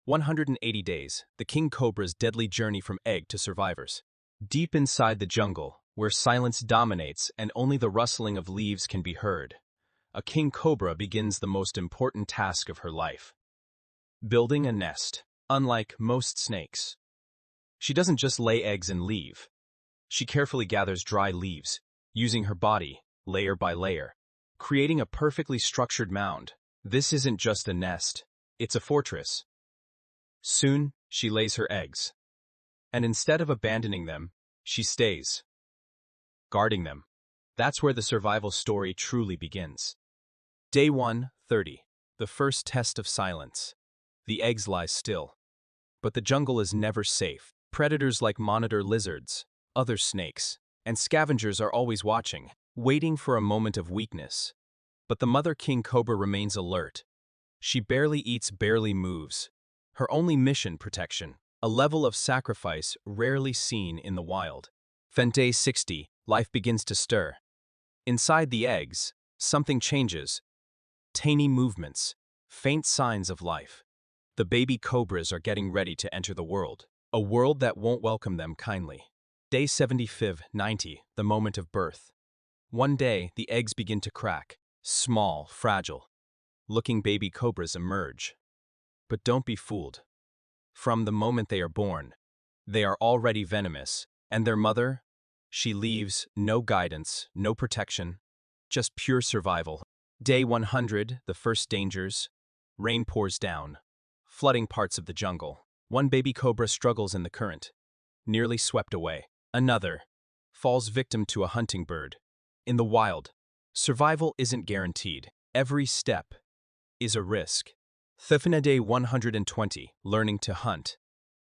180 days, the King Cobra's deadly journey from egg to survivors. Deep inside the jungle, where silence dominates and only the rustling of leaves can be heard, a king cobra begins the most important task of her life. Building a nest. Unlike most snakes, she doesn't just lay eggs and leave. She carefully gathers dry leaves, using her body, layer by layer, creating a perfectly structured mound. This isn't just a nest, it's a fortress. Soon, she lays her eggs. And instead of abandoning them, she stays, guarding them. That's where the survival story truly begins. Day 130. The first test of silence. The eggs lie still. But the jungle is never safe. Predators like monitor lizards, other snakes, and scavengers are always watching, waiting for a moment of weakness. But the mother king cobra remains alert. She barely eats, barely moves. Her only mission, protection, a level of sacrifice rarely seen in the wild. Then day 60, life begins to stir. Inside the eggs, something changes. Tiny movements, faint signs of life. The baby cobras are getting ready to enter the world, a world that won't welcome them kindly. Day 75, 90, the moment of birth. One day, the eggs begin to crack, small, fragile. Looking baby cobras emerge. But don't be fooled. From the moment they are born, they are already venomous, and their mother, she leaves no guidance, no protection, just pure survival. Day 100, the first dangers. Rain pours down, flooding parts of the jungle. One baby cobra struggles in the current, nearly swept away. Another falls victim to a hunting bird. In the wild, survival isn't guaranteed. Every step is a risk. Thifna Day 120, learning to hunt.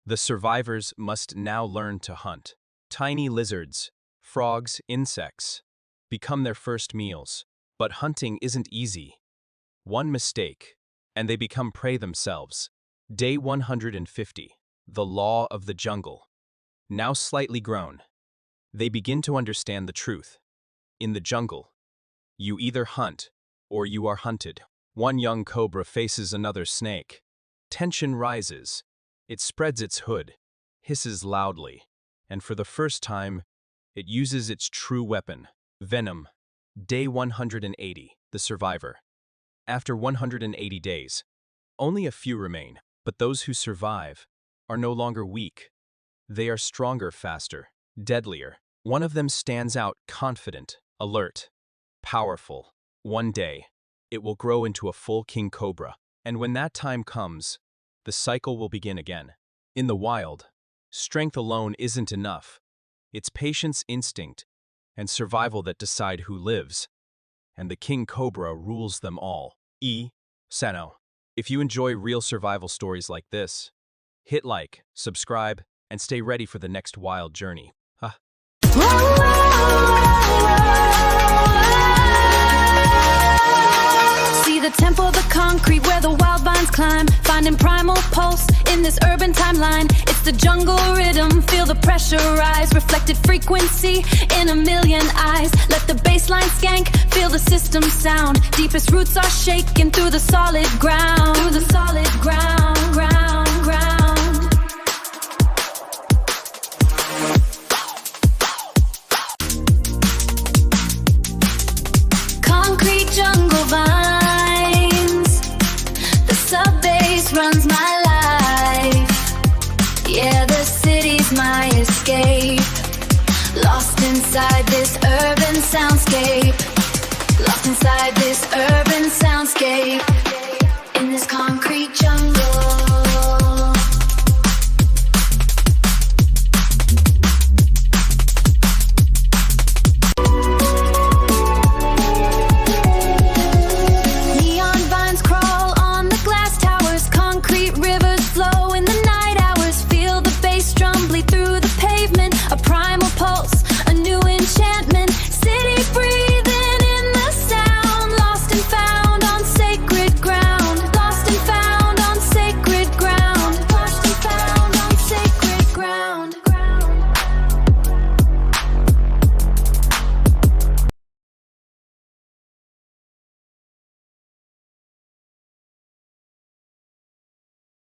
The survivors must now learn to hunt. Tiny lizards, frogs, insects become their first meals. But hunting isn't easy. One mistake, and they become prey themselves. Day 150, the law of the jungle. Now slightly grown, they begin to understand the truth. In the jungle, you either hunt or you are hunted. One young cobra faces another snake. Tension rises. It spreads its hood, hisses loudly, and for the first time, it uses its true weapon, venom. Day 180, the survivor. After 180 days, only a few remain, but those who survive are no longer weak. They are stronger, faster, deadlier. One of them stands out, confident, alert, powerful. One day, it will grow into a full king cobra, and when that time comes, the cycle will begin again. In the wild, strength alone isn't enough. It's patience, instinct, and survival that decide who lives. And the king cobra rules them all. Sano. If you enjoy real survival stories like this, hit like, subscribe, and stay ready for the next wild journey. See the temple, the concrete where the wild vines climb, finding primal pulse in this urban timeline. It's the jungle rhythm, feel the pressure rise, reflected frequency in a million eyes. Let the bassline skank, feel the system sound. Deepest roots are shaken through the solid ground,